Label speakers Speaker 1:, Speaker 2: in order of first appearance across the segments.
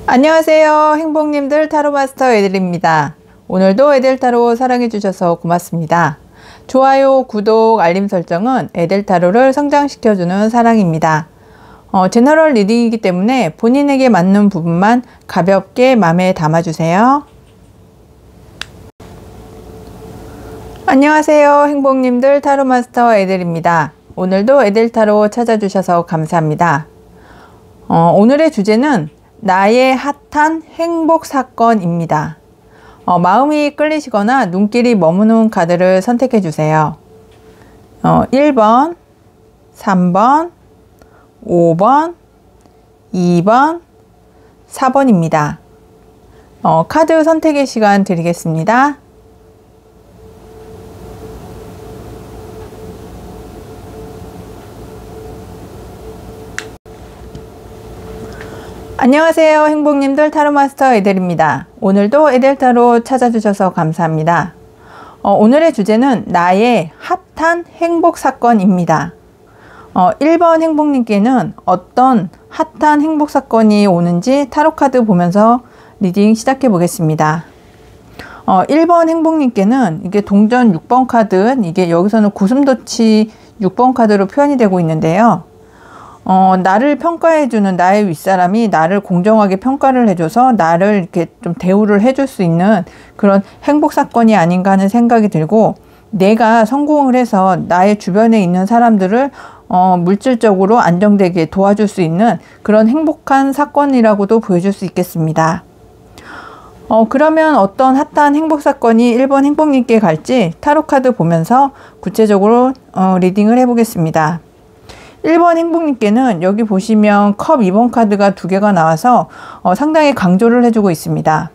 Speaker 1: 안녕하세요. 행복님들 타로마스터 애들입니다. 오늘도 애들타로 사랑해주셔서 고맙습니다. 좋아요, 구독, 알림 설정은 애들타로를 성장시켜주는 사랑입니다. 제너럴 리딩이기 때문에 본인에게 맞는 부분만 가볍게 마음에 담아주세요. 안녕하세요. 행복님들 타로마스터 애들입니다. 오늘도 애들타로 찾아주셔서 감사합니다. 오늘의 주제는 나의 핫한 행복 사건입니다. 마음이 끌리시거나 눈길이 머무는 카드를 선택해 주세요. 1번, 3번, 5번, 2번, 4번입니다. 카드 선택의 시간 드리겠습니다. 안녕하세요. 행복님들 타로마스터 애들입니다. 오늘도 애들타로 찾아주셔서 감사합니다. 오늘의 주제는 나의 핫한 행복 사건입니다. 1번 행복님께는 어떤 핫한 행복 사건이 오는지 타로카드 보면서 리딩 시작해 보겠습니다. 1번 행복님께는 이게 동전 6번 카드, 이게 여기서는 고슴도치 6번 카드로 표현이 되고 있는데요. 나를 평가해주는 나의 윗사람이 나를 공정하게 평가를 해줘서 나를 이렇게 좀 대우를 해줄 수 있는 그런 행복 사건이 아닌가 하는 생각이 들고, 내가 성공을 해서 나의 주변에 있는 사람들을 물질적으로 안정되게 도와줄 수 있는 그런 행복한 사건이라고도 보여줄 수 있겠습니다. 그러면 어떤 핫한 행복 사건이 1번 행복님께 갈지 타로카드 보면서 구체적으로 리딩을 해보겠습니다. 1번 행복님께는 여기 보시면 컵 2번 카드가 2개가 나와서 상당히 강조를 해주고 있습니다.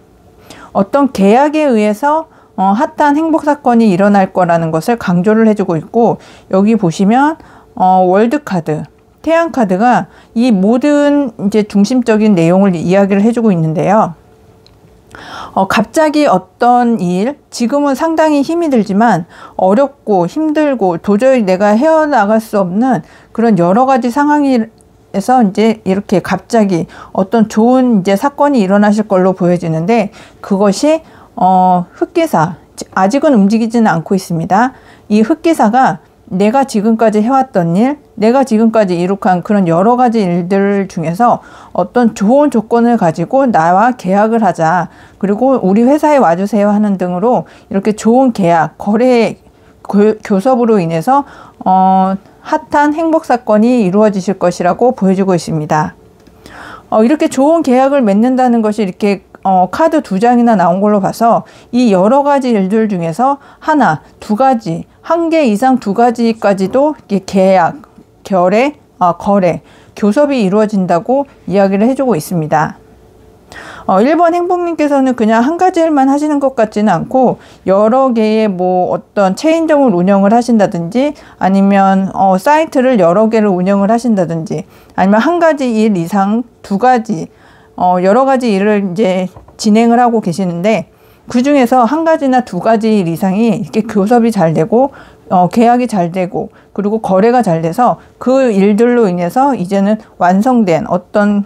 Speaker 1: 어떤 계약에 의해서 핫한 행복 사건이 일어날 거라는 것을 강조를 해주고 있고, 여기 보시면 월드 카드, 태양 카드가 이 모든 이제 중심적인 내용을 이야기를 해주고 있는데요. 갑자기 어떤 일, 지금은 상당히 힘이 들지만 어렵고 힘들고 도저히 내가 헤어나갈 수 없는 그런 여러 가지 상황에서 이제 이렇게 갑자기 어떤 좋은 이제 사건이 일어나실 걸로 보여지는데, 그것이 흑기사, 아직은 움직이지는 않고 있습니다. 이 흑기사가 내가 지금까지 해왔던 일, 내가 지금까지 이룩한 그런 여러 가지 일들 중에서 어떤 좋은 조건을 가지고 나와 계약을 하자, 그리고 우리 회사에 와주세요 하는 등으로 이렇게 좋은 계약, 거래, 교섭으로 인해서 핫한 행복 사건이 이루어지실 것이라고 보여주고 있습니다. 이렇게 좋은 계약을 맺는다는 것이 이렇게 카드 2장이나 나온 걸로 봐서 이 여러 가지 일들 중에서 하나, 2가지, 1개 이상 2가지까지도 계약, 거래, 교섭이 이루어진다고 이야기를 해주고 있습니다. 1번 행복님께서는 그냥 한 가지 일만 하시는 것 같지는 않고 여러 개의 뭐 어떤 체인점을 운영을 하신다든지, 아니면 사이트를 여러 개를 운영을 하신다든지, 아니면 한 가지 일 이상 2가지 여러 가지 일을 이제 진행을 하고 계시는데, 그 중에서 한 가지나 2가지 일 이상이 이렇게 교섭이 잘 되고 계약이 잘 되고 그리고 거래가 잘 돼서 그 일들로 인해서 이제는 완성된 어떤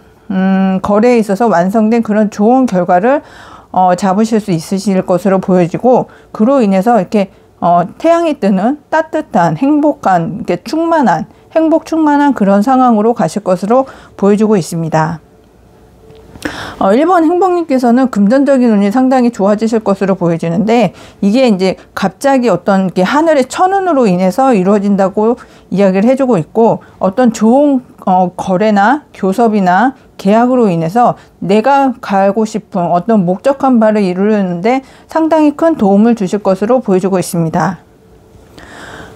Speaker 1: 거래에 있어서 완성된 그런 좋은 결과를 잡으실 수 있으실 것으로 보여지고, 그로 인해서 이렇게 태양이 뜨는 따뜻한 행복한, 이렇게 충만한, 행복 충만한 그런 상황으로 가실 것으로 보여주고 있습니다. 1번 행복님께서는 금전적인 운이 상당히 좋아지실 것으로 보여지는데, 이게 이제 갑자기 어떤 게 하늘의 천운으로 인해서 이루어진다고 이야기를 해주고 있고, 어떤 좋은 거래나 교섭이나 계약으로 인해서 내가 가고 싶은 어떤 목적한 바를 이루는데 상당히 큰 도움을 주실 것으로 보여주고 있습니다.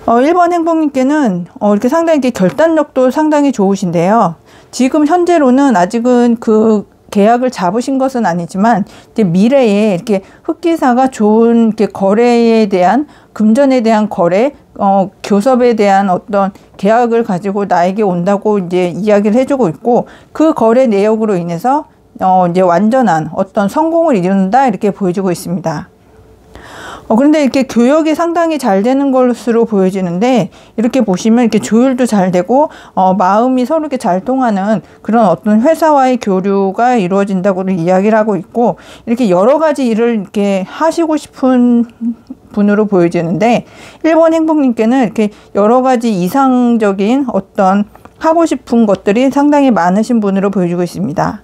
Speaker 1: 1번 행복님께는 이렇게 상당히 결단력도 상당히 좋으신데요. 지금 현재로는 아직은 그 계약을 잡으신 것은 아니지만 이제 미래에 이렇게 흑기사가 좋은 이렇게 거래에 대한, 금전에 대한 거래, 교섭에 대한 어떤 계약을 가지고 나에게 온다고 이제 이야기를 해주고 있고, 그 거래 내역으로 인해서 이제 완전한 어떤 성공을 이룬다 이렇게 보여지고 있습니다. 그런데 이렇게 교역이 상당히 잘 되는 것으로 보여지는데, 이렇게 보시면 이렇게 조율도 잘 되고 마음이 서로 이렇게 잘 통하는 그런 어떤 회사와의 교류가 이루어진다고 이야기를 하고 있고, 이렇게 여러 가지 일을 이렇게 하시고 싶은 분으로 보여지는데, 1번 행복님께는 이렇게 여러 가지 이상적인 어떤 하고 싶은 것들이 상당히 많으신 분으로 보여지고 있습니다.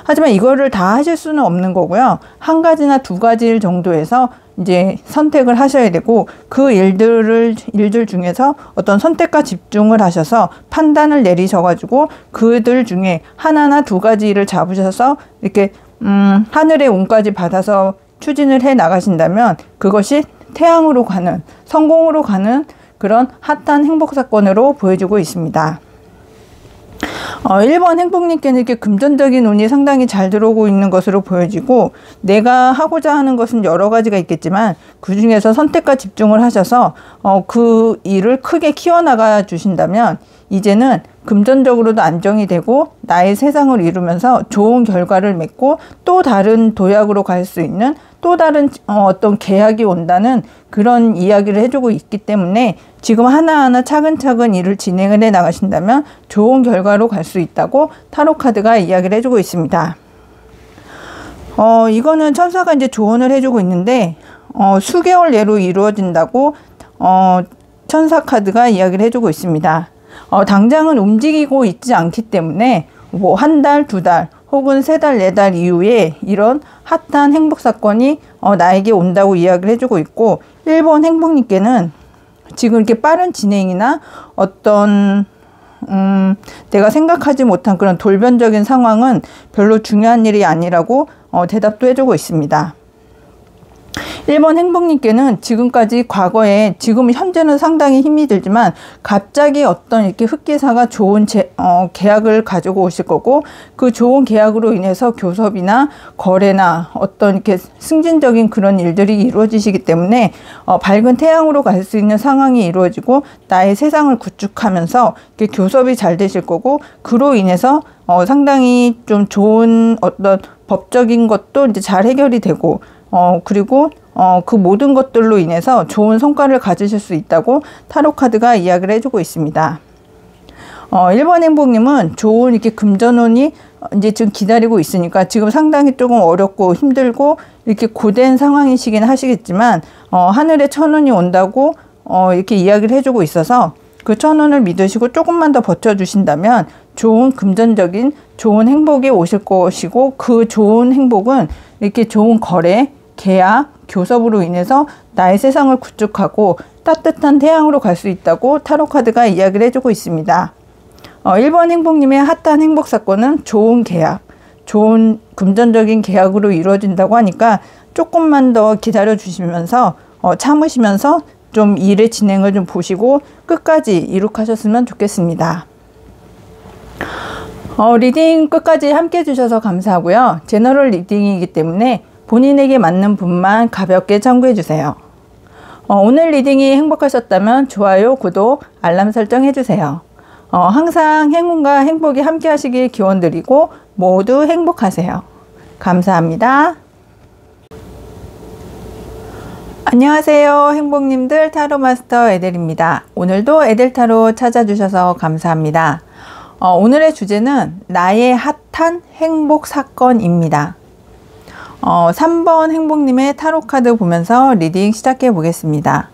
Speaker 1: 하지만 이거를 다 하실 수는 없는 거고요. 한 가지나 두 가지 일 정도에서 이제 선택을 하셔야 되고, 그 일들 중에서 어떤 선택과 집중을 하셔서 판단을 내리셔가지고 그들 중에 하나나 두 가지 일을 잡으셔서 이렇게 하늘의 운까지 받아서 추진을 해 나가신다면 그것이 태양으로 가는, 성공으로 가는 그런 핫한 행복 사건으로 보여지고 있습니다. 1번 행복님께는 이렇게 금전적인 운이 상당히 잘 들어오고 있는 것으로 보여지고, 내가 하고자 하는 것은 여러 가지가 있겠지만 그 중에서 선택과 집중을 하셔서 그 일을 크게 키워나가 주신다면 이제는 금전적으로도 안정이 되고 나의 세상을 이루면서 좋은 결과를 맺고 또 다른 도약으로 갈 수 있는 또 다른 어떤 계약이 온다는 그런 이야기를 해주고 있기 때문에 지금 하나하나 차근차근 일을 진행을 해 나가신다면 좋은 결과로 갈 수 있다고 타로카드가 이야기를 해주고 있습니다. 이거는 천사가 이제 조언을 해주고 있는데 수개월 내로 이루어진다고 천사 카드가 이야기를 해주고 있습니다. 당장은 움직이고 있지 않기 때문에 뭐 한 달, 두 달 혹은 세 달, 네 달 이후에 이런 핫한 행복 사건이 나에게 온다고 이야기를 해주고 있고, 1번 행복님께는 지금 이렇게 빠른 진행이나 어떤 내가 생각하지 못한 그런 돌변적인 상황은 별로 중요한 일이 아니라고 대답도 해주고 있습니다. 1번 행복님께는 지금까지 과거에, 지금 현재는 상당히 힘이 들지만 갑자기 어떤 이렇게 흑기사가 좋은 계약을 가지고 오실 거고, 그 좋은 계약으로 인해서 교섭이나 거래나 어떤 이렇게 승진적인 그런 일들이 이루어지시기 때문에 밝은 태양으로 갈 수 있는 상황이 이루어지고 나의 세상을 구축하면서 이렇게 교섭이 잘 되실 거고, 그로 인해서 상당히 좀 좋은 어떤 법적인 것도 이제 잘 해결이 되고 그리고 그 모든 것들로 인해서 좋은 성과를 가지실 수 있다고 타로카드가 이야기를 해주고 있습니다. 1번 행복님은 좋은 이렇게 금전운이 이제 지금 기다리고 있으니까 지금 상당히 조금 어렵고 힘들고 이렇게 고된 상황이시긴 하시겠지만 하늘의 천운이 온다고 이렇게 이야기를 해주고 있어서 그 천운을 믿으시고 조금만 더 버텨주신다면 좋은 금전적인 좋은 행복이 오실 것이고, 그 좋은 행복은 이렇게 좋은 거래, 계약, 교섭으로 인해서 나의 세상을 구축하고 따뜻한 태양으로 갈 수 있다고 타로카드가 이야기를 해주고 있습니다. 1번 행복님의 핫한 행복 사건은 좋은 계약, 좋은 금전적인 계약으로 이루어진다고 하니까 조금만 더 기다려 주시면서 참으시면서 좀 일의 진행을 좀 보시고 끝까지 이룩하셨으면 좋겠습니다. 리딩 끝까지 함께 해주셔서 감사하고요. 제너럴 리딩이기 때문에 본인에게 맞는 분만 가볍게 참고해 주세요. 오늘 리딩이 행복하셨다면 좋아요, 구독, 알람 설정 해주세요. 항상 행운과 행복이 함께 하시길 기원드리고 모두 행복하세요. 감사합니다. 안녕하세요, 행복님들. 타로마스터 에델입니다. 오늘도 에델타로 찾아주셔서 감사합니다. 오늘의 주제는 나의 핫한 행복 사건입니다. 3번 행복님의 타로카드 보면서 리딩 시작해 보겠습니다.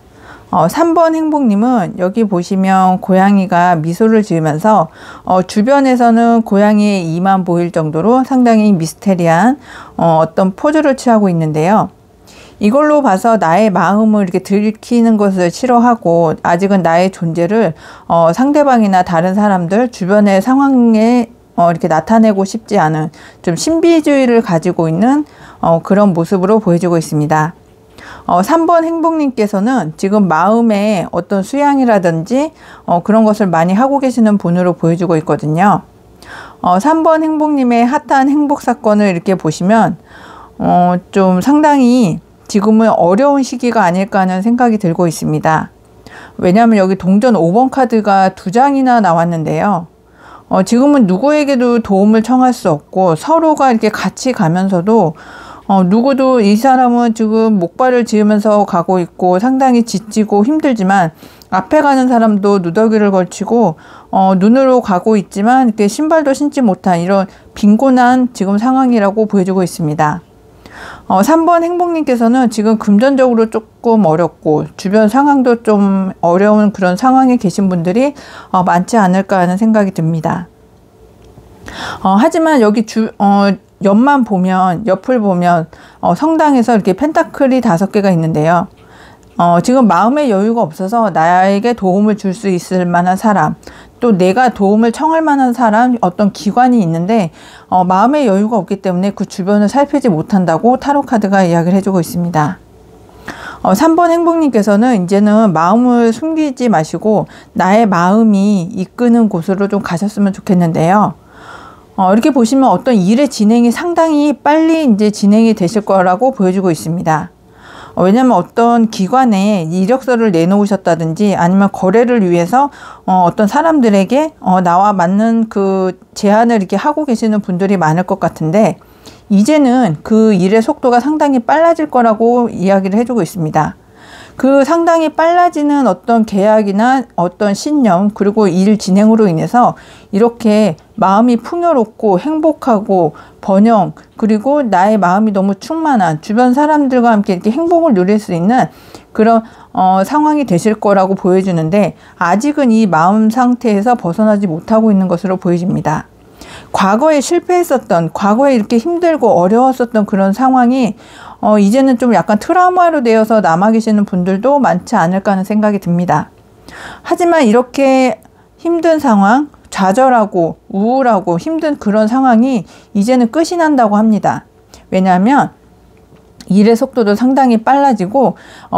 Speaker 1: 3번 행복님은 여기 보시면 고양이가 미소를 지으면서 주변에서는 고양이의 이만 보일 정도로 상당히 미스테리한 어떤 포즈를 취하고 있는데요. 이걸로 봐서 나의 마음을 이렇게 들키는 것을 싫어하고 아직은 나의 존재를 상대방이나 다른 사람들 주변의 상황에 이렇게 나타내고 싶지 않은 좀 신비주의를 가지고 있는 그런 모습으로 보여지고 있습니다. 3번 행복님께서는 지금 마음의 어떤 수양이라든지 그런 것을 많이 하고 계시는 분으로 보여지고 있거든요. 3번 행복님의 핫한 행복 사건을 이렇게 보시면 좀 상당히 지금은 어려운 시기가 아닐까 하는 생각이 들고 있습니다. 왜냐하면 여기 동전 5번 카드가 2장이나 나왔는데요. 지금은 누구에게도 도움을 청할 수 없고 서로가 이렇게 같이 가면서도 누구도 이 사람은 지금 목발을 지으면서 가고 있고 상당히 지치고 힘들지만 앞에 가는 사람도 누더기를 걸치고 눈으로 가고 있지만 이렇게 신발도 신지 못한 이런 빈곤한 지금 상황이라고 보여주고 있습니다. 3번 행복님께서는 지금 금전적으로 조금 어렵고 주변 상황도 좀 어려운 그런 상황에 계신 분들이 많지 않을까 하는 생각이 듭니다. 하지만 여기 옆만 보면, 옆을 보면 성당에서 이렇게 펜타클이 5개가 있는데요. 지금 마음의 여유가 없어서 나에게 도움을 줄 수 있을 만한 사람, 또 내가 도움을 청할 만한 사람, 어떤 기관이 있는데 마음의 여유가 없기 때문에 그 주변을 살피지 못한다고 타로카드가 이야기를 해주고 있습니다. 3번 행복님께서는 이제는 마음을 숨기지 마시고 나의 마음이 이끄는 곳으로 좀 가셨으면 좋겠는데요. 이렇게 보시면 어떤 일의 진행이 상당히 빨리 이제 진행이 되실 거라고 보여주고 있습니다. 왜냐하면 어떤 기관에 이력서를 내놓으셨다든지 아니면 거래를 위해서 어떤 사람들에게 나와 맞는 그 제안을 이렇게 하고 계시는 분들이 많을 것 같은데 이제는 그 일의 속도가 상당히 빨라질 거라고 이야기를 해주고 있습니다. 그 상당히 빨라지는 어떤 계약이나 어떤 신념 그리고 일 진행으로 인해서 이렇게 마음이 풍요롭고 행복하고 번영 그리고 나의 마음이 너무 충만한 주변 사람들과 함께 이렇게 행복을 누릴 수 있는 그런 상황이 되실 거라고 보여주는데 아직은 이 마음 상태에서 벗어나지 못하고 있는 것으로 보여집니다. 과거에 실패했었던 과거에 이렇게 힘들고 어려웠었던 그런 상황이 이제는 좀 약간 트라우마로 되어서 남아 계시는 분들도 많지 않을까 하는 생각이 듭니다. 하지만 이렇게 힘든 상황, 좌절하고 우울하고 힘든 그런 상황이 이제는 끝이 난다고 합니다. 왜냐하면 일의 속도도 상당히 빨라지고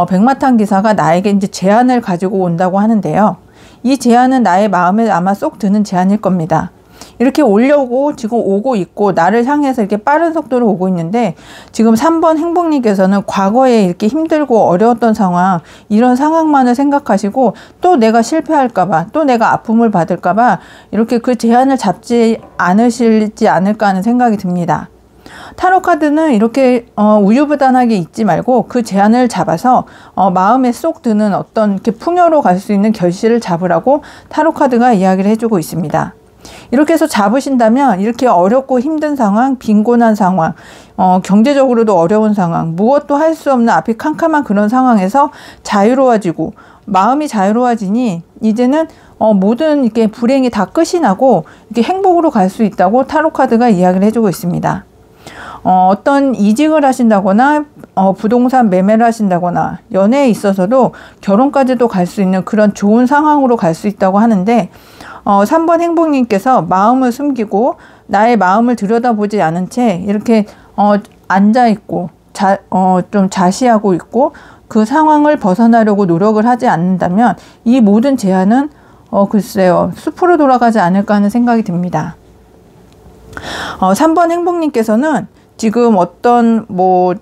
Speaker 1: 백마탄 기사가 나에게 이제 제안을 가지고 온다고 하는데요. 이 제안은 나의 마음에 아마 쏙 드는 제안일 겁니다. 이렇게 오려고 지금 오고 있고 나를 향해서 이렇게 빠른 속도로 오고 있는데 지금 3번 행복님께서는 과거에 이렇게 힘들고 어려웠던 상황 이런 상황만을 생각하시고 또 내가 실패할까봐 또 내가 아픔을 받을까봐 이렇게 그 제안을 잡지 않으시지 않을까 하는 생각이 듭니다. 타로카드는 이렇게 우유부단하게 있지 말고 그 제안을 잡아서 마음에 쏙 드는 어떤 이렇게 풍요로 갈 수 있는 결실을 잡으라고 타로카드가 이야기를 해주고 있습니다. 이렇게 해서 잡으신다면 이렇게 어렵고 힘든 상황, 빈곤한 상황, 경제적으로도 어려운 상황, 무엇도 할 수 없는 앞이 캄캄한 그런 상황에서 자유로워지고 마음이 자유로워지니 이제는 모든 이렇게 불행이 다 끝이 나고 이렇게 행복으로 갈 수 있다고 타로카드가 이야기를 해주고 있습니다. 어떤 이직을 하신다거나 부동산 매매를 하신다거나 연애에 있어서도 결혼까지도 갈 수 있는 그런 좋은 상황으로 갈 수 있다고 하는데 3번 행복님께서 마음을 숨기고 나의 마음을 들여다보지 않은 채 이렇게 앉아있고 좀 자시하고 있고 그 상황을 벗어나려고 노력을 하지 않는다면 이 모든 제안은 글쎄요 숲으로 돌아가지 않을까 하는 생각이 듭니다. 3번 행복님께서는 지금 어떤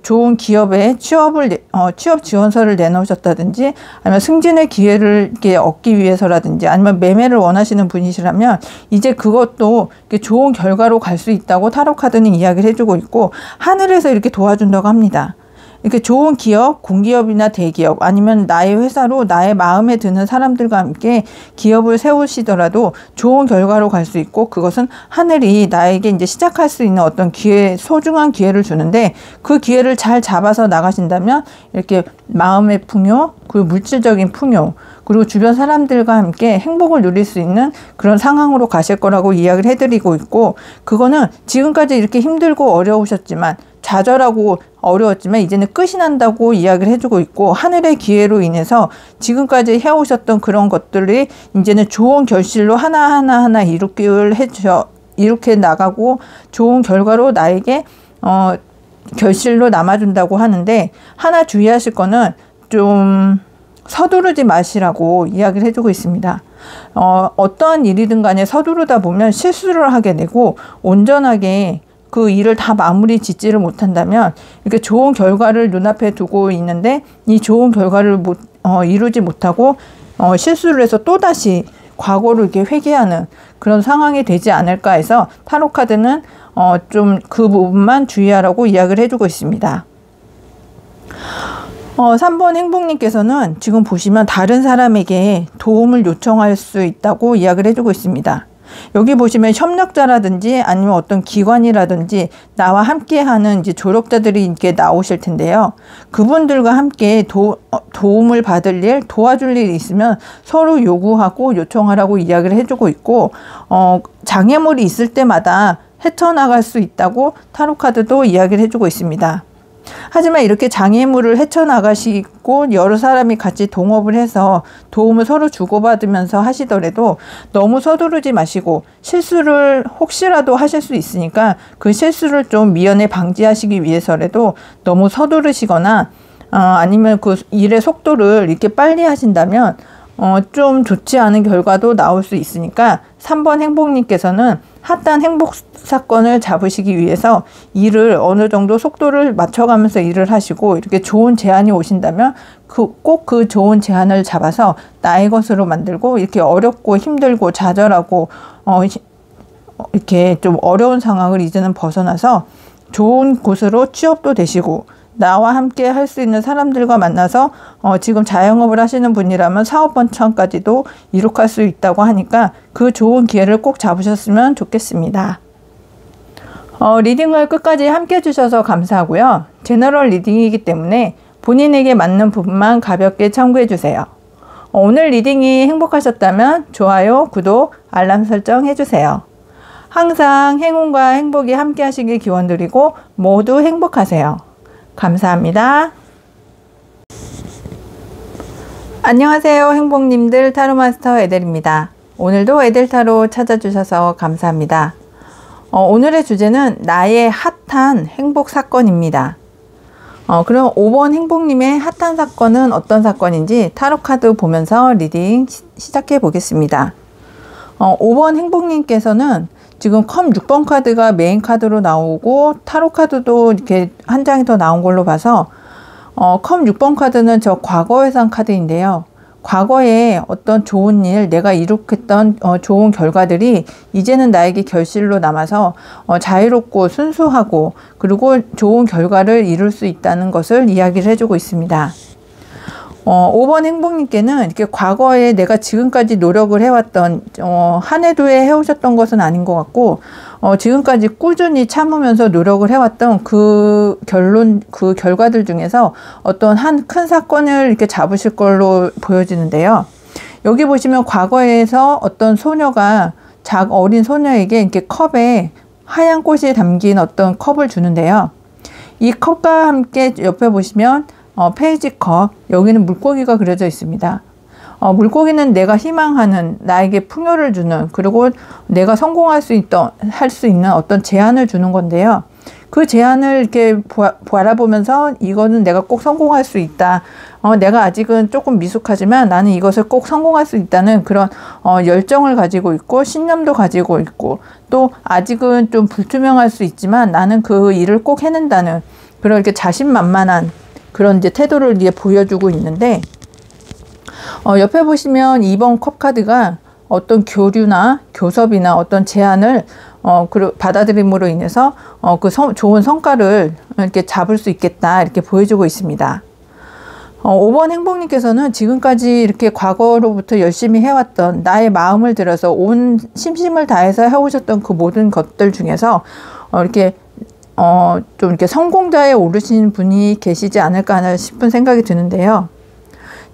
Speaker 1: 좋은 기업에 취업 지원서를 내놓으셨다든지 아니면 승진의 기회를 이렇게 얻기 위해서라든지 아니면 매매를 원하시는 분이시라면 이제 그것도 이렇게 좋은 결과로 갈 수 있다고 타로카드는 이야기를 해주고 있고 하늘에서 이렇게 도와준다고 합니다. 이렇게 좋은 기업, 공기업이나 대기업 아니면 나의 회사로 나의 마음에 드는 사람들과 함께 기업을 세우시더라도 좋은 결과로 갈 수 있고 그것은 하늘이 나에게 이제 시작할 수 있는 어떤 기회, 소중한 기회를 주는데 그 기회를 잘 잡아서 나가신다면 이렇게 마음의 풍요, 그리고 물질적인 풍요, 그리고 주변 사람들과 함께 행복을 누릴 수 있는 그런 상황으로 가실 거라고 이야기를 해드리고 있고 그거는 지금까지 이렇게 힘들고 어려우셨지만 좌절하고 어려웠지만 이제는 끝이 난다고 이야기를 해주고 있고 하늘의 기회로 인해서 지금까지 해오셨던 그런 것들이 이제는 좋은 결실로 하나하나 이렇게 나가고 좋은 결과로 나에게 결실로 남아준다고 하는데 하나 주의하실 거는 좀 서두르지 마시라고 이야기를 해주고 있습니다. 어떠한 일이든 간에 서두르다 보면 실수를 하게 되고 온전하게 그 일을 다 마무리 짓지를 못한다면 이렇게 좋은 결과를 눈앞에 두고 있는데 이 좋은 결과를 이루지 못하고 실수를 해서 또다시 과거로 이렇게 회귀하는 그런 상황이 되지 않을까 해서 타로 카드는 좀 그 부분만 주의하라고 이야기를 해주고 있습니다. 3번 행복님께서는 지금 보시면 다른 사람에게 도움을 요청할 수 있다고 이야기를 해주고 있습니다. 여기 보시면 협력자라든지 아니면 어떤 기관이라든지 나와 함께 하는 이제 조력자들이 이렇게 나오실 텐데요. 그분들과 함께 도움을 받을 일, 도와줄 일이 있으면 서로 요구하고 요청하라고 이야기를 해주고 있고, 장애물이 있을 때마다 헤쳐나갈 수 있다고 타로카드도 이야기를 해주고 있습니다. 하지만 이렇게 장애물을 헤쳐나가시고 여러 사람이 같이 동업을 해서 도움을 서로 주고받으면서 하시더라도 너무 서두르지 마시고 실수를 혹시라도 하실 수 있으니까 그 실수를 좀 미연에 방지하시기 위해서라도 너무 서두르시거나 아니면 그 일의 속도를 이렇게 빨리 하신다면 좀 좋지 않은 결과도 나올 수 있으니까 3번 행복님께서는 핫한 행복 사건을 잡으시기 위해서 일을 어느 정도 속도를 맞춰가면서 일을 하시고, 이렇게 좋은 제안이 오신다면 꼭 그 좋은 제안을 잡아서 나의 것으로 만들고, 이렇게 어렵고 힘들고 좌절하고 이렇게 좀 어려운 상황을 이제는 벗어나서 좋은 곳으로 취업도 되시고, 나와 함께 할 수 있는 사람들과 만나서 지금 자영업을 하시는 분이라면 사업 번창까지도 이룩할 수 있다고 하니까 그 좋은 기회를 꼭 잡으셨으면 좋겠습니다. 리딩을 끝까지 함께 해주셔서 감사하고요. 제너럴 리딩이기 때문에 본인에게 맞는 부분만 가볍게 참고해 주세요. 오늘 리딩이 행복하셨다면 좋아요, 구독, 알람 설정 해주세요. 항상 행운과 행복이 함께 하시길 기원드리고 모두 행복하세요. 감사합니다. 안녕하세요, 행복님들. 타로마스터 에델입니다. 오늘도 에델타로 찾아주셔서 감사합니다. 오늘의 주제는 나의 핫한 행복 사건입니다. 그럼 5번 행복님의 핫한 사건은 어떤 사건인지 타로카드 보면서 리딩 시작해 보겠습니다. 5번 행복님께서는 지금 컵 6번 카드가 메인 카드로 나오고 타로 카드도 이렇게 한 장이 더 나온 걸로 봐서 컵 6번 카드는 저 과거회상 카드인데요. 과거에 어떤 좋은 일, 내가 이룩했던 좋은 결과들이 이제는 나에게 결실로 남아서 자유롭고 순수하고 그리고 좋은 결과를 이룰 수 있다는 것을 이야기를 해주고 있습니다. 5번 행복님께는 이렇게 과거에 내가 지금까지 노력을 해왔던 한 해도에 해오셨던 것은 아닌 것 같고 지금까지 꾸준히 참으면서 노력을 해왔던 그 결과들 중에서 어떤 한 큰 사건을 이렇게 잡으실 걸로 보여지는데요. 여기 보시면 과거에서 어떤 소녀가 어린 소녀에게 이렇게 컵에 하얀 꽃이 담긴 어떤 컵을 주는데요. 이 컵과 함께 옆에 보시면 페이지 컵, 여기는 물고기가 그려져 있습니다. 물고기는 내가 희망하는, 나에게 풍요를 주는, 그리고 내가 성공할 수 있는 어떤 제안을 주는 건데요. 그 제안을 이렇게 바라보면서 이거는 내가 꼭 성공할 수 있다. 내가 아직은 조금 미숙하지만 나는 이것을 꼭 성공할 수 있다는 그런 열정을 가지고 있고 신념도 가지고 있고 또 아직은 좀 불투명할 수 있지만 나는 그 일을 꼭 해낸다는 그런 이렇게 자신만만한 그런 이제 태도를 이제 보여주고 있는데 옆에 보시면 2번 컵 카드가 어떤 교류나 교섭이나 어떤 제안을 받아들임으로 인해서 좋은 성과를 이렇게 잡을 수 있겠다 이렇게 보여주고 있습니다. 5번 행복님께서는 지금까지 이렇게 과거로부터 열심히 해왔던 나의 마음을 들여서 온 심심을 다해서 해오셨던 그 모든 것들 중에서 이렇게 좀 이렇게 성공자에 오르신 분이 계시지 않을까 싶은 생각이 드는데요.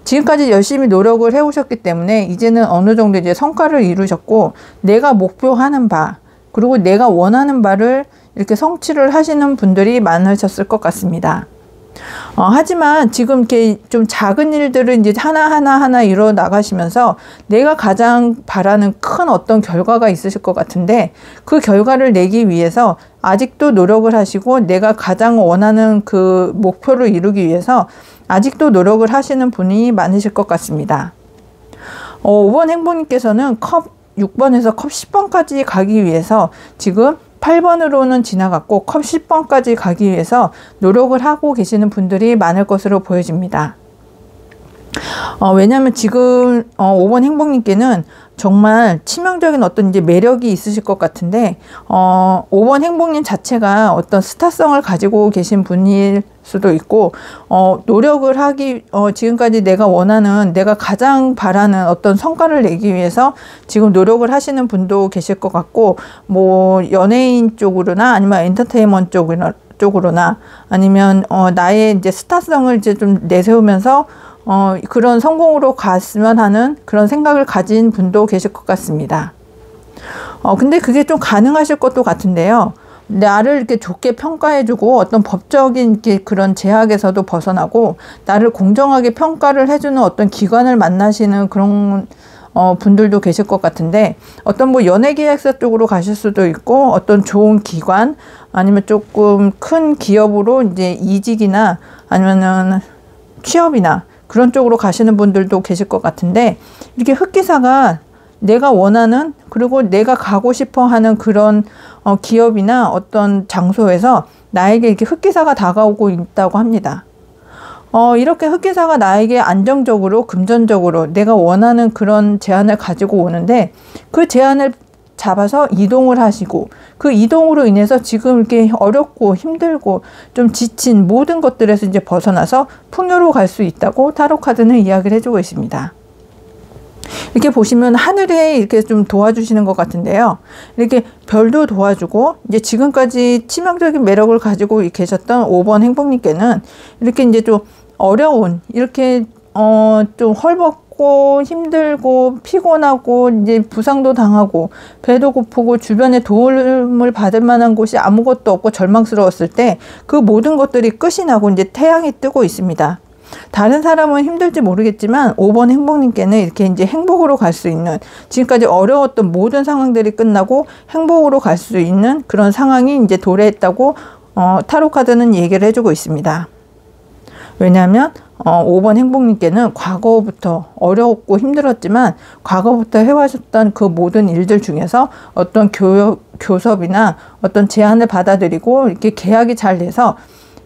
Speaker 1: 지금까지 열심히 노력을 해오셨기 때문에 이제는 어느 정도 이제 성과를 이루셨고 내가 목표하는 바 그리고 내가 원하는 바를 이렇게 성취를 하시는 분들이 많으셨을 것 같습니다. 하지만 지금 이렇게 좀 작은 일들을 이제 하나하나 이뤄 나가시면서 내가 가장 바라는 큰 어떤 결과가 있으실 것 같은데 그 결과를 내기 위해서 아직도 노력을 하시고 내가 가장 원하는 그 목표를 이루기 위해서 아직도 노력을 하시는 분이 많으실 것 같습니다. 5번 행복님께서는 컵 6번에서 컵 10번까지 가기 위해서 지금 8번으로는 지나갔고 컵 10번까지 가기 위해서 노력을 하고 계시는 분들이 많을 것으로 보여집니다. 왜냐하면 지금 5번 행복님께는 정말 치명적인 어떤 이제 매력이 있으실 것 같은데 5번 행복님 자체가 어떤 스타성을 가지고 계신 분일 수도 있고 노력을 하기 지금까지 내가 원하는 내가 가장 바라는 어떤 성과를 내기 위해서 지금 노력을 하시는 분도 계실 것 같고 뭐 연예인 쪽으로나 아니면 엔터테인먼트 쪽으로나 아니면 나의 이제 스타성을 이제 좀 내세우면서 그런 성공으로 갔으면 하는 그런 생각을 가진 분도 계실 것 같습니다. 근데 그게 좀 가능하실 것도 같은데요. 나를 이렇게 좋게 평가해주고 어떤 법적인 이렇게 그런 제약에서도 벗어나고 나를 공정하게 평가를 해주는 어떤 기관을 만나시는 그런 분들도 계실 것 같은데 어떤 뭐 연예계약사 쪽으로 가실 수도 있고 어떤 좋은 기관 아니면 조금 큰 기업으로 이제 이직이나 아니면은 취업이나 그런 쪽으로 가시는 분들도 계실 것 같은데 이렇게 흑기사가 내가 원하는 그리고 내가 가고 싶어 하는 그런 기업이나 어떤 장소에서 나에게 이렇게 흑기사가 다가오고 있다고 합니다. 이렇게 흑기사가 나에게 안정적으로 금전적으로 내가 원하는 그런 제안을 가지고 오는데 그 제안을 잡아서 이동을 하시고 그 이동으로 인해서 지금 이렇게 어렵고 힘들고 좀 지친 모든 것들에서 이제 벗어나서 풍요로 갈 수 있다고 타로카드는 이야기를 해주고 있습니다. 이렇게 보시면 하늘에 이렇게 좀 도와주시는 것 같은데요. 이렇게 별도 도와주고 이제 지금까지 치명적인 매력을 가지고 계셨던 5번 행복님께는 이렇게 이제 좀 어려운 이렇게 좀 헐벗고 힘들고 피곤하고 이제 부상도 당하고 배도 고프고 주변에 도움을 받을 만한 곳이 아무것도 없고 절망스러웠을 때 그 모든 것들이 끝이 나고 이제 태양이 뜨고 있습니다. 다른 사람은 힘들지 모르겠지만 5번 행복님께는 이렇게 이제 행복으로 갈 수 있는 지금까지 어려웠던 모든 상황들이 끝나고 행복으로 갈 수 있는 그런 상황이 이제 도래했다고 타로카드는 얘기를 해주고 있습니다. 왜냐하면 5번 행복님께는 과거부터 어려웠고 힘들었지만 과거부터 해와셨던 그 모든 일들 중에서 어떤 교섭이나 어떤 제안을 받아들이고 이렇게 계약이 잘 돼서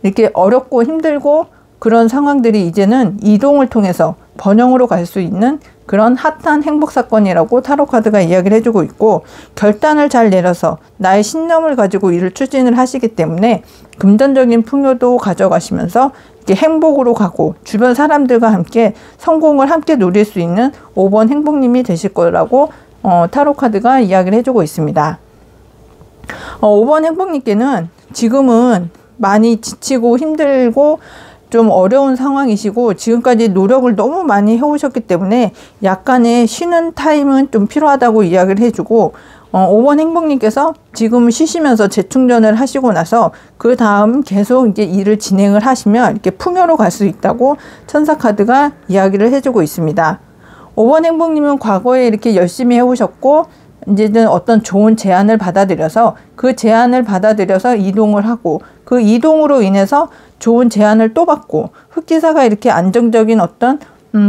Speaker 1: 이렇게 어렵고 힘들고 그런 상황들이 이제는 이동을 통해서 번영으로 갈 수 있는 그런 핫한 행복 사건이라고 타로카드가 이야기를 해주고 있고 결단을 잘 내려서 나의 신념을 가지고 일을 추진을 하시기 때문에 금전적인 풍요도 가져가시면서 이렇게 행복으로 가고 주변 사람들과 함께 성공을 함께 누릴 수 있는 5번 행복님이 되실 거라고 타로카드가 이야기를 해주고 있습니다. 5번 행복님께는 지금은 많이 지치고 힘들고 좀 어려운 상황이시고 지금까지 노력을 너무 많이 해오셨기 때문에 약간의 쉬는 타임은 좀 필요하다고 이야기를 해주고 5번 행복님께서 지금 쉬시면서 재충전을 하시고 나서 그 다음 계속 이제 일을 진행을 하시면 이렇게 풍요로 갈 수 있다고 천사카드가 이야기를 해주고 있습니다. 5번 행복님은 과거에 이렇게 열심히 해오셨고 이제는 어떤 좋은 제안을 받아들여서 그 제안을 받아들여서 이동을 하고 그 이동으로 인해서 좋은 제안을 또 받고 흑기사가 이렇게 안정적인 어떤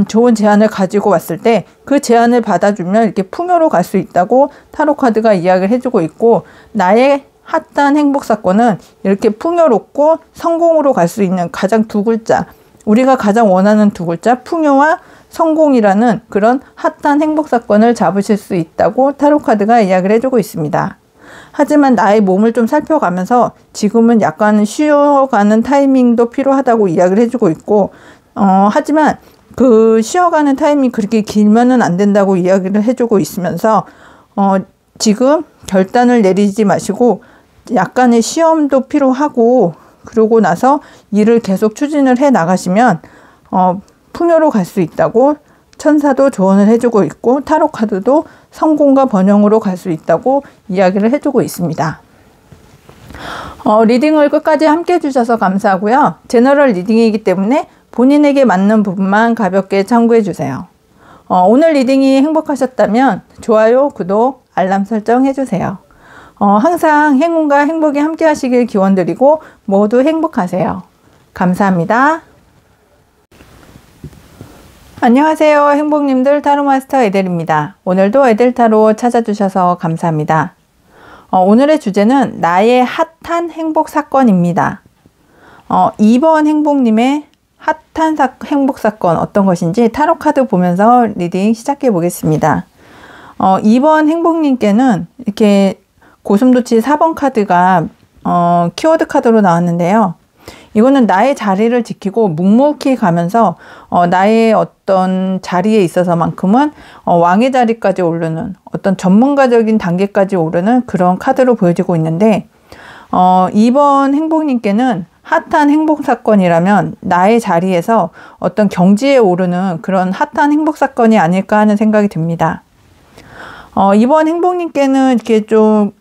Speaker 1: 좋은 제안을 가지고 왔을 때 그 제안을 받아주면 이렇게 풍요로 갈 수 있다고 타로카드가 이야기를 해주고 있고 나의 핫한 행복 사건은 이렇게 풍요롭고 성공으로 갈 수 있는 가장 두 글자 우리가 가장 원하는 두 글자 풍요와 성공이라는 그런 핫한 행복 사건을 잡으실 수 있다고 타로카드가 이야기를 해주고 있습니다. 하지만 나의 몸을 좀 살펴가면서 지금은 약간 쉬어가는 타이밍도 필요하다고 이야기를 해주고 있고 하지만 그 쉬어가는 타이밍이 그렇게 길면은 안 된다고 이야기를 해주고 있으면서 지금 결단을 내리지 마시고 약간의 시험도 필요하고 그러고 나서 일을 계속 추진을 해 나가시면 풍요로 갈 수 있다고 천사도 조언을 해주고 있고 타로카드도 성공과 번영으로 갈 수 있다고 이야기를 해주고 있습니다. 리딩을 끝까지 함께 해주셔서 감사하고요. 제너럴 리딩이기 때문에 본인에게 맞는 부분만 가볍게 참고해 주세요. 오늘 리딩이 행복하셨다면 좋아요, 구독, 알람 설정 해주세요. 항상 행운과 행복이 함께 하시길 기원드리고 모두 행복하세요. 감사합니다. 안녕하세요. 행복님들 타로마스터 에델입니다. 오늘도 에델타로 찾아주셔서 감사합니다. 오늘의 주제는 나의 핫한 행복 사건입니다. 2번 행복님의 핫한 행복 사건 어떤 것인지 타로 카드 보면서 리딩 시작해 보겠습니다. 2번 행복님께는 이렇게 고슴도치 4번 카드가 키워드 카드로 나왔는데요. 이거는 나의 자리를 지키고 묵묵히 가면서 나의 어떤 자리에 있어서만큼은 왕의 자리까지 오르는 어떤 전문가적인 단계까지 오르는 그런 카드로 보여지고 있는데 2번 행복님께는 핫한 행복 사건이라면 나의 자리에서 어떤 경지에 오르는 그런 핫한 행복 사건이 아닐까 하는 생각이 듭니다. 2번 행복님께는 이렇게 좀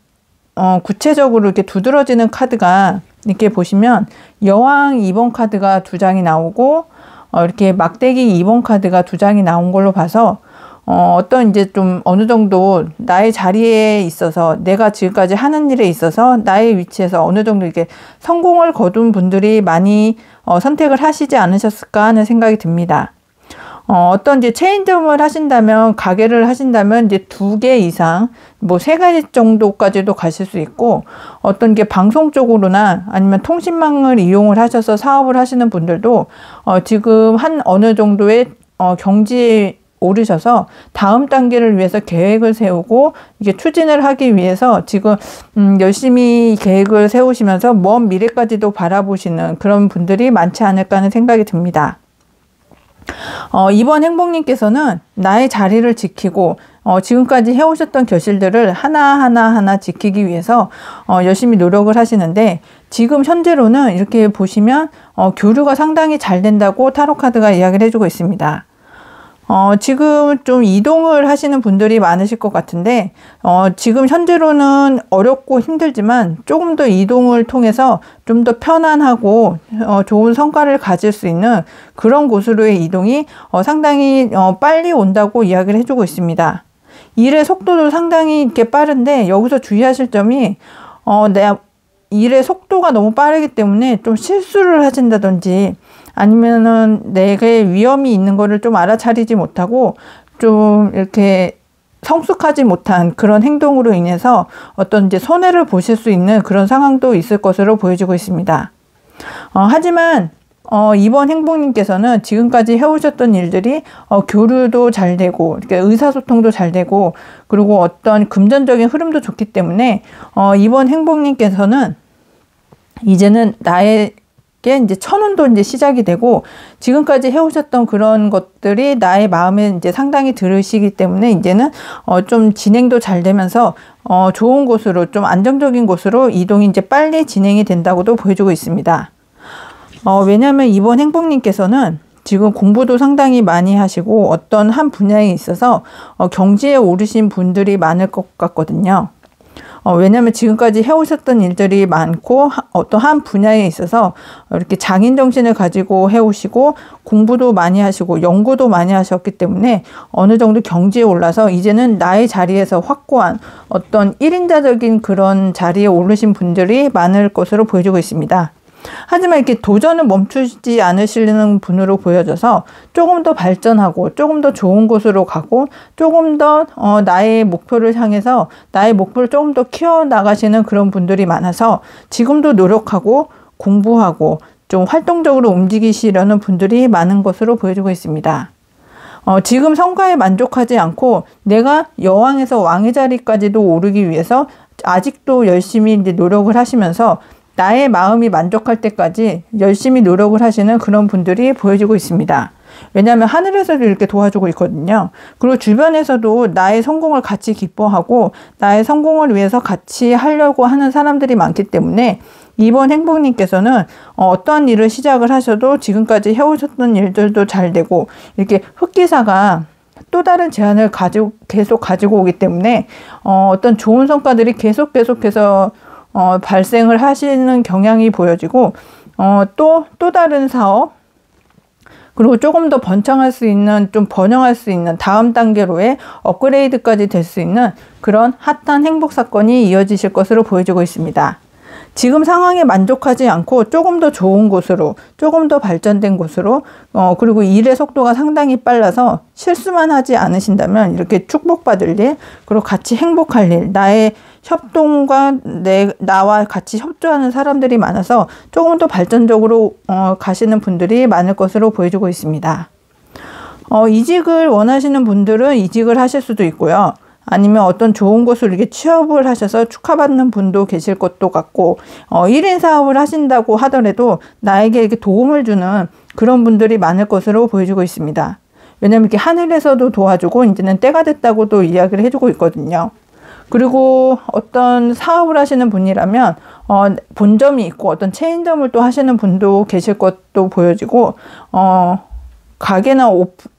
Speaker 1: 구체적으로 이렇게 두드러지는 카드가 이렇게 보시면 여왕 2번 카드가 2장이 나오고 이렇게 막대기 2번 카드가 2장이 나온 걸로 봐서 어떤 이제 좀 어느 정도 나의 자리에 있어서 내가 지금까지 하는 일에 있어서 나의 위치에서 어느 정도 이렇게 성공을 거둔 분들이 많이 선택을 하시지 않으셨을까 하는 생각이 듭니다. 어떤 이제 체인점을 하신다면, 가게를 하신다면 이제 2개 이상, 뭐 3가지 정도까지도 가실 수 있고, 어떤 게 방송 쪽으로나 아니면 통신망을 이용을 하셔서 사업을 하시는 분들도 지금 한 어느 정도의 경지에 오르셔서 다음 단계를 위해서 계획을 세우고 이게 추진을 하기 위해서 지금 열심히 계획을 세우시면서 먼 미래까지도 바라보시는 그런 분들이 많지 않을까 하는 생각이 듭니다. 2번 행복님께서는 나의 자리를 지키고 지금까지 해오셨던 결실들을 하나하나 지키기 위해서 열심히 노력을 하시는데 지금 현재로는 이렇게 보시면 교류가 상당히 잘 된다고 타로카드가 이야기를 해주고 있습니다. 지금 좀 이동을 하시는 분들이 많으실 것 같은데 지금 현재로는 어렵고 힘들지만 조금 더 이동을 통해서 좀 더 편안하고 좋은 성과를 가질 수 있는 그런 곳으로의 이동이 상당히 빨리 온다고 이야기를 해주고 있습니다. 일의 속도도 상당히 이렇게 빠른데 여기서 주의하실 점이 일의 속도가 너무 빠르기 때문에 좀 실수를 하신다든지 아니면은 내게 위험이 있는 거를 좀 알아차리지 못하고 좀 이렇게 성숙하지 못한 그런 행동으로 인해서 어떤 이제 손해를 보실 수 있는 그런 상황도 있을 것으로 보여지고 있습니다. 하지만 2번 행복님께서는 지금까지 해오셨던 일들이 교류도 잘 되고 이렇게 의사소통도 잘 되고 그리고 어떤 금전적인 흐름도 좋기 때문에 2번 행복님께서는 이제는 나에게 이제 천운도 이제 시작이 되고 지금까지 해오셨던 그런 것들이 나의 마음에 이제 상당히 들으시기 때문에 이제는 좀 진행도 잘 되면서 좋은 곳으로 좀 안정적인 곳으로 이동이 이제 빨리 진행이 된다고도 보여주고 있습니다. 왜냐하면 이번 행복님께서는 지금 공부도 상당히 많이 하시고 어떤 한 분야에 있어서 경지에 오르신 분들이 많을 것 같거든요. 왜냐하면 지금까지 해오셨던 일들이 많고 어떤 한 분야에 있어서 이렇게 장인 정신을 가지고 해오시고 공부도 많이 하시고 연구도 많이 하셨기 때문에 어느 정도 경지에 올라서 이제는 나의 자리에서 확고한 어떤 1인자적인 그런 자리에 오르신 분들이 많을 것으로 보여지고 있습니다. 하지만 이렇게 도전을 멈추지 않으시는 분으로 보여져서 조금 더 발전하고 조금 더 좋은 곳으로 가고 조금 더 나의 목표를 향해서 나의 목표를 조금 더 키워나가시는 그런 분들이 많아서 지금도 노력하고 공부하고 좀 활동적으로 움직이시려는 분들이 많은 것으로 보여지고 있습니다. 지금 성과에 만족하지 않고 내가 여왕에서 왕의 자리까지도 오르기 위해서 아직도 열심히 이제 노력을 하시면서 나의 마음이 만족할 때까지 열심히 노력을 하시는 그런 분들이 보여지고 있습니다. 왜냐하면 하늘에서도 이렇게 도와주고 있거든요. 그리고 주변에서도 나의 성공을 같이 기뻐하고 나의 성공을 위해서 같이 하려고 하는 사람들이 많기 때문에 이번 행복님께서는 어떠한 일을 시작을 하셔도 지금까지 해오셨던 일들도 잘 되고 이렇게 흑기사가 또 다른 제안을 계속 가지고 오기 때문에 어떤 좋은 성과들이 계속해서 발생을 하시는 경향이 보여지고 또 다른 사업 그리고 조금 더 번창할 수 있는 좀 번영할 수 있는 다음 단계로의 업그레이드까지 될 수 있는 그런 핫한 행복 사건이 이어지실 것으로 보여지고 있습니다. 지금 상황에 만족하지 않고 조금 더 좋은 곳으로, 조금 더 발전된 곳으로, 그리고 일의 속도가 상당히 빨라서 실수만 하지 않으신다면 이렇게 축복받을 일, 그리고 같이 행복할 일, 나의 협동과 나와 같이 협조하는 사람들이 많아서 조금 더 발전적으로 가시는 분들이 많을 것으로 보여지고 있습니다. 이직을 원하시는 분들은 이직을 하실 수도 있고요. 아니면 어떤 좋은 곳으로 이렇게 취업을 하셔서 축하받는 분도 계실 것도 같고, 1인 사업을 하신다고 하더라도 나에게 이렇게 도움을 주는 그런 분들이 많을 것으로 보여지고 있습니다. 왜냐하면 이렇게 하늘에서도 도와주고 이제는 때가 됐다고도 이야기를 해주고 있거든요. 그리고 어떤 사업을 하시는 분이라면 본점이 있고 어떤 체인점을 또 하시는 분도 계실 것도 보여지고, 가게나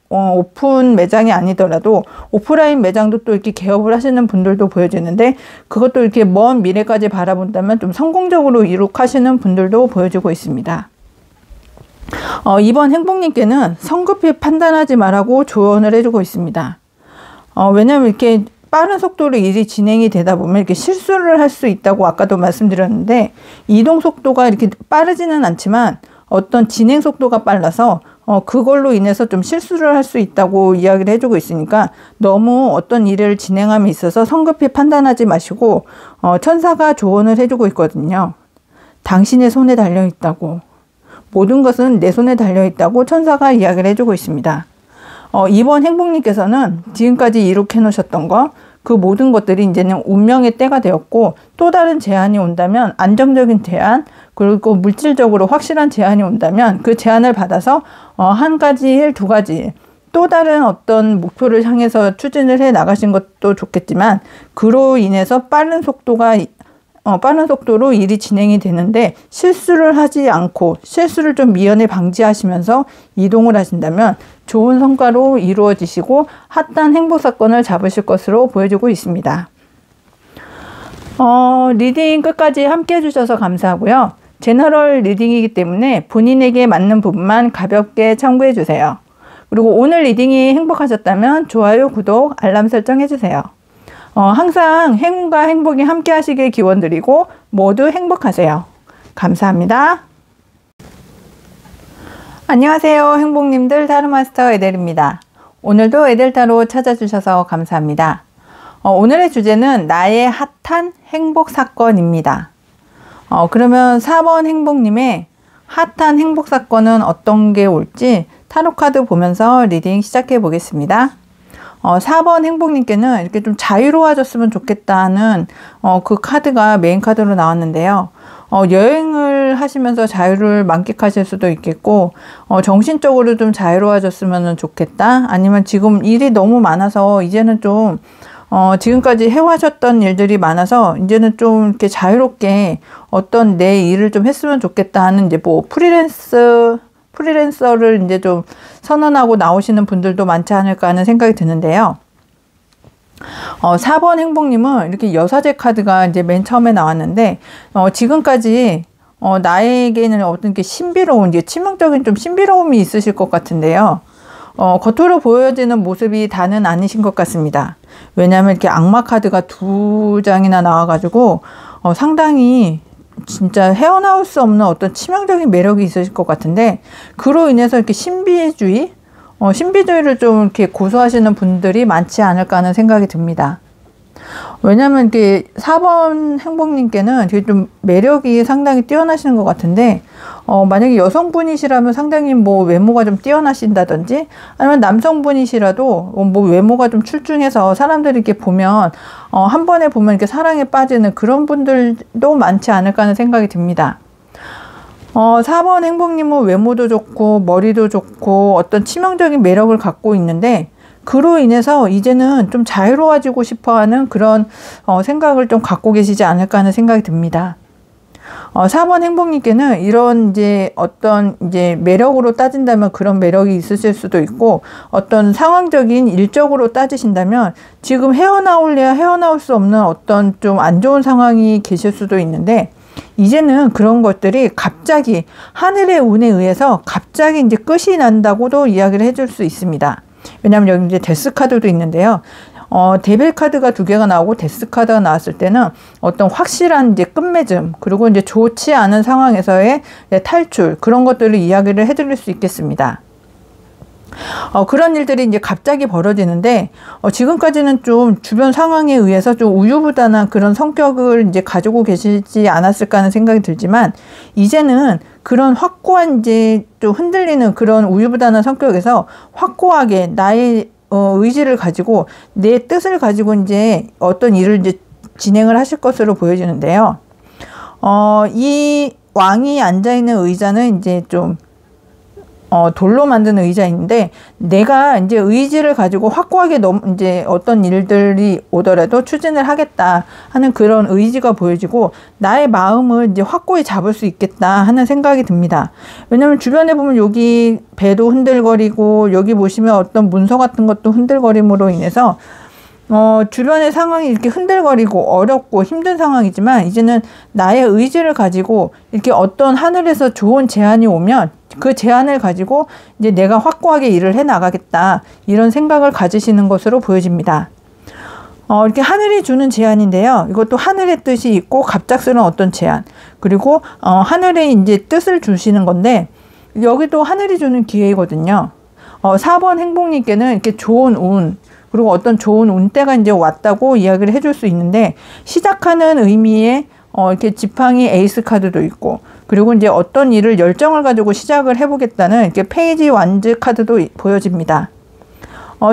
Speaker 1: 오픈 매장이 아니더라도 오프라인 매장도 또 이렇게 개업을 하시는 분들도 보여지는데, 그것도 이렇게 먼 미래까지 바라본다면 좀 성공적으로 이룩하시는 분들도 보여지고 있습니다. 이번 행복님께는 성급히 판단하지 말라고 조언을 해주고 있습니다. 왜냐하면 이렇게 빠른 속도로 일이 진행이 되다 보면 이렇게 실수를 할 수 있다고 아까도 말씀드렸는데, 이동 속도가 이렇게 빠르지는 않지만 어떤 진행 속도가 빨라서 그걸로 인해서 좀 실수를 할 수 있다고 이야기를 해주고 있으니까 너무 어떤 일을 진행함에 있어서 성급히 판단하지 마시고, 천사가 조언을 해주고 있거든요. 당신의 손에 달려있다고, 모든 것은 내 손에 달려있다고 천사가 이야기를 해주고 있습니다. 이번 행복님께서는 지금까지 이룩해 놓으셨던 거, 그 모든 것들이 이제는 운명의 때가 되었고, 또 다른 제안이 온다면 안정적인 제안, 그리고 물질적으로 확실한 제안이 온다면 그 제안을 받아서 한 가지 일, 두 가지 일, 또 다른 어떤 목표를 향해서 추진을 해 나가신 것도 좋겠지만, 그로 인해서 빠른 속도로 일이 진행이 되는데 실수를 하지 않고 실수를 좀 미연에 방지하시면서 이동을 하신다면 좋은 성과로 이루어지시고 핫한 행복 사건을 잡으실 것으로 보여지고 있습니다. 리딩 끝까지 함께 해주셔서 감사하고요. 제너럴 리딩이기 때문에 본인에게 맞는 부분만 가볍게 참고해 주세요. 그리고 오늘 리딩이 행복하셨다면 좋아요, 구독, 알람 설정 해주세요. 항상 행운과 행복이 함께 하시길 기원드리고 모두 행복하세요. 감사합니다. 안녕하세요, 행복님들. 타로마스터 에델입니다. 오늘도 에델타로 찾아주셔서 감사합니다. 오늘의 주제는 나의 핫한 행복 사건입니다. 그러면 4번 행복님의 핫한 행복 사건은 어떤 게 올지 타로카드 보면서 리딩 시작해 보겠습니다. 4번 행복님께는 이렇게 좀 자유로워졌으면 좋겠다는 그 카드가 메인 카드로 나왔는데요. 여행을 하시면서 자유를 만끽하실 수도 있겠고, 정신적으로 좀 자유로워졌으면 좋겠다. 아니면 지금 일이 너무 많아서 이제는 좀 지금까지 해와셨던 일들이 많아서 이제는 좀 이렇게 자유롭게 어떤 내 일을 좀 했으면 좋겠다 하는 이제 뭐 프리랜서를 이제 좀 선언하고 나오시는 분들도 많지 않을까 하는 생각이 드는데요. 4번 행복님은 이렇게 여사제 카드가 이제 맨 처음에 나왔는데, 지금까지 나에게는 어떤 게 신비로운, 이제 치명적인 좀 신비로움이 있으실 것 같은데요. 겉으로 보여지는 모습이 다는 아니신 것 같습니다. 왜냐하면 이렇게 악마 카드가 2장이나 나와가지고 상당히 진짜 헤어나올 수 없는 어떤 치명적인 매력이 있으실 것 같은데, 그로 인해서 이렇게 신비주의를 좀 이렇게 고수하시는 분들이 많지 않을까 하는 생각이 듭니다. 왜냐하면 이렇게 4번 행복님께는 되게 좀 매력이 상당히 뛰어나시는 것 같은데, 만약에 여성분이시라면 상당히 뭐 외모가 좀 뛰어나신다든지, 아니면 남성분이시라도 뭐 외모가 좀 출중해서 사람들이 이렇게 보면 한 번에 보면 이렇게 사랑에 빠지는 그런 분들도 많지 않을까 하는 생각이 듭니다. 4번 행복님은 외모도 좋고 머리도 좋고 어떤 치명적인 매력을 갖고 있는데, 그로 인해서 이제는 좀 자유로워지고 싶어하는 그런 생각을 좀 갖고 계시지 않을까 하는 생각이 듭니다. 4번 행복님께는 이런 이제 어떤 이제 매력으로 따진다면 그런 매력이 있으실 수도 있고, 어떤 상황적인 일적으로 따지신다면 지금 헤어나올래야 헤어나올 수 없는 어떤 좀 안 좋은 상황이 계실 수도 있는데, 이제는 그런 것들이 갑자기 하늘의 운에 의해서 갑자기 이제 끝이 난다고도 이야기를 해줄 수 있습니다. 왜냐하면 여기 이제 데스 카드도 있는데요. 데빌 카드가 2개가 나오고 데스 카드가 나왔을 때는 어떤 확실한 이제 끝맺음, 그리고 이제 좋지 않은 상황에서의 탈출, 그런 것들을 이야기를 해드릴 수 있겠습니다. 그런 일들이 이제 갑자기 벌어지는데, 지금까지는 좀 주변 상황에 의해서 좀 우유부단한 그런 성격을 이제 가지고 계시지 않았을까 하는 생각이 들지만, 이제는 그런 확고한 이제 좀 흔들리는 그런 우유부단한 성격에서 확고하게 나의 의지를 가지고 내 뜻을 가지고 이제 어떤 일을 이제 진행을 하실 것으로 보여지는데요. 이 왕이 앉아있는 의자는 이제 좀 돌로 만든 의자인데, 내가 이제 의지를 가지고 확고하게 이제 어떤 일들이 오더라도 추진을 하겠다 하는 그런 의지가 보여지고, 나의 마음을 이제 확고히 잡을 수 있겠다 하는 생각이 듭니다. 왜냐면 주변에 보면 여기 배도 흔들거리고, 여기 보시면 어떤 문서 같은 것도 흔들거림으로 인해서 주변의 상황이 이렇게 흔들거리고 어렵고 힘든 상황이지만, 이제는 나의 의지를 가지고 이렇게 어떤 하늘에서 좋은 제안이 오면 그 제안을 가지고 이제 내가 확고하게 일을 해 나가겠다, 이런 생각을 가지시는 것으로 보여집니다. 이렇게 하늘이 주는 제안인데요. 이것도 하늘의 뜻이 있고 갑작스러운 어떤 제안, 그리고 하늘의 이제 뜻을 주시는 건데, 여기도 하늘이 주는 기회이거든요. 4번 행복님께는 이렇게 좋은 운, 그리고 어떤 좋은 운때가 이제 왔다고 이야기를 해줄 수 있는데, 시작하는 의미의 이렇게 지팡이 에이스 카드도 있고, 그리고 이제 어떤 일을 열정을 가지고 시작을 해보겠다는 이렇게 페이지 완즈 카드도 보여집니다.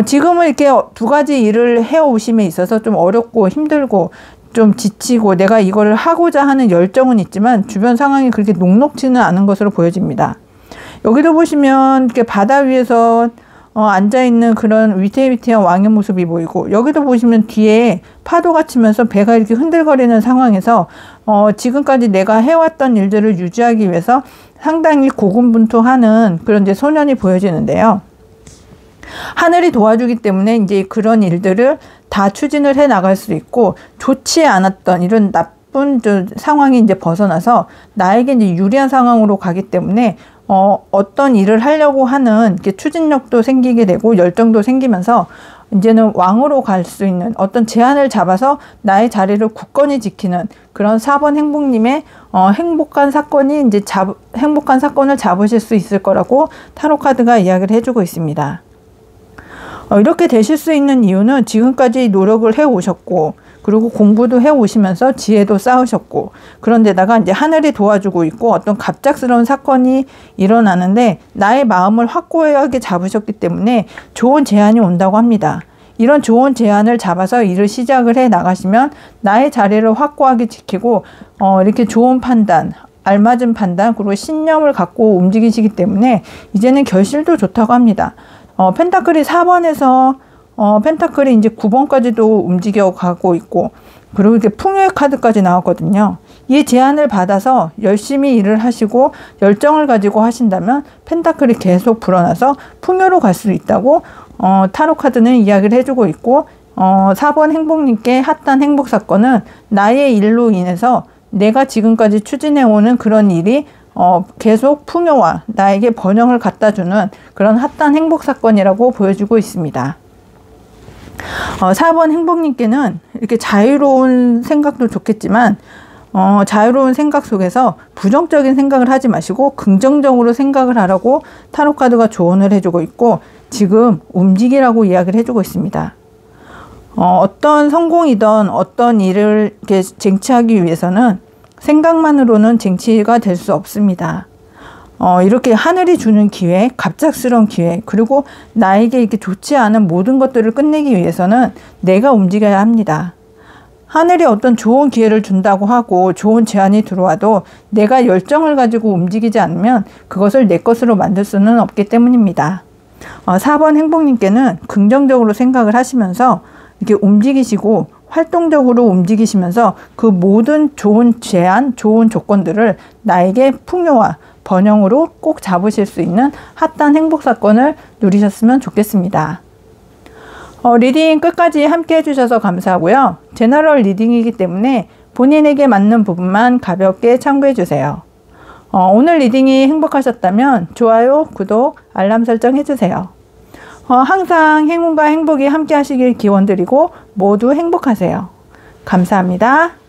Speaker 1: 지금은 이렇게 2가지 일을 해오심에 있어서 좀 어렵고 힘들고 좀 지치고 내가 이거를 하고자 하는 열정은 있지만 주변 상황이 그렇게 녹록지는 않은 것으로 보여집니다. 여기도 보시면 이렇게 바다 위에서 앉아있는 그런 위태위태한 왕의 모습이 보이고, 여기도 보시면 뒤에 파도가 치면서 배가 이렇게 흔들거리는 상황에서 지금까지 내가 해왔던 일들을 유지하기 위해서 상당히 고군분투하는 그런 이제 소년이 보여지는데요. 하늘이 도와주기 때문에 이제 그런 일들을 다 추진을 해 나갈 수 있고, 좋지 않았던 이런 나쁜 상황이 이제 벗어나서 나에게 이제 유리한 상황으로 가기 때문에 어떤 일을 하려고 하는 이렇게 추진력도 생기게 되고 열정도 생기면서 이제는 왕으로 갈 수 있는 어떤 제안을 잡아서 나의 자리를 굳건히 지키는 그런 4번 행복님의 행복한 사건이 이제 행복한 사건을 잡으실 수 있을 거라고 타로 카드가 이야기를 해주고 있습니다. 이렇게 되실 수 있는 이유는 지금까지 노력을 해 오셨고, 그리고 공부도 해 오시면서 지혜도 쌓으셨고, 그런데다가 이제 하늘이 도와주고 있고 어떤 갑작스러운 사건이 일어나는데 나의 마음을 확고하게 잡으셨기 때문에 좋은 제안이 온다고 합니다. 이런 좋은 제안을 잡아서 일을 시작을 해 나가시면 나의 자리를 확고하게 지키고 이렇게 좋은 판단, 알맞은 판단, 그리고 신념을 갖고 움직이시기 때문에 이제는 결실도 좋다고 합니다. 펜타클이 4번에서 펜타클이 이제 9번까지도 움직여 가고 있고, 그리고 이렇게 풍요의 카드까지 나왔거든요. 이 제안을 받아서 열심히 일을 하시고 열정을 가지고 하신다면 펜타클이 계속 불어나서 풍요로 갈 수 있다고 타로 카드는 이야기를 해주고 있고, 4번 행복님께 핫한 행복 사건은 나의 일로 인해서 내가 지금까지 추진해오는 그런 일이 계속 풍요와 나에게 번영을 갖다주는 그런 핫한 행복 사건이라고 보여주고 있습니다. 4번 행복님께는 이렇게 자유로운 생각도 좋겠지만 자유로운 생각 속에서 부정적인 생각을 하지 마시고 긍정적으로 생각을 하라고 타로 카드가 조언을 해주고 있고, 지금 움직이라고 이야기를 해주고 있습니다. 어떤 성공이든 어떤 일을 이렇게 쟁취하기 위해서는 생각만으로는 쟁취가 될 수 없습니다. 이렇게 하늘이 주는 기회, 갑작스러운 기회, 그리고 나에게 이렇게 좋지 않은 모든 것들을 끝내기 위해서는 내가 움직여야 합니다. 하늘이 어떤 좋은 기회를 준다고 하고 좋은 제안이 들어와도 내가 열정을 가지고 움직이지 않으면 그것을 내 것으로 만들 수는 없기 때문입니다. 4번 행복님께는 긍정적으로 생각을 하시면서 이렇게 움직이시고 활동적으로 움직이시면서 그 모든 좋은 제안, 좋은 조건들을 나에게 풍요와 번영으로 꼭 잡으실 수 있는 핫한 행복 사건을 누리셨으면 좋겠습니다. 리딩 끝까지 함께 해주셔서 감사하고요. 제너럴 리딩이기 때문에 본인에게 맞는 부분만 가볍게 참고해 주세요. 오늘 리딩이 행복하셨다면 좋아요, 구독, 알람 설정 해주세요. 항상 행운과 행복이 함께 하시길 기원드리고 모두 행복하세요. 감사합니다.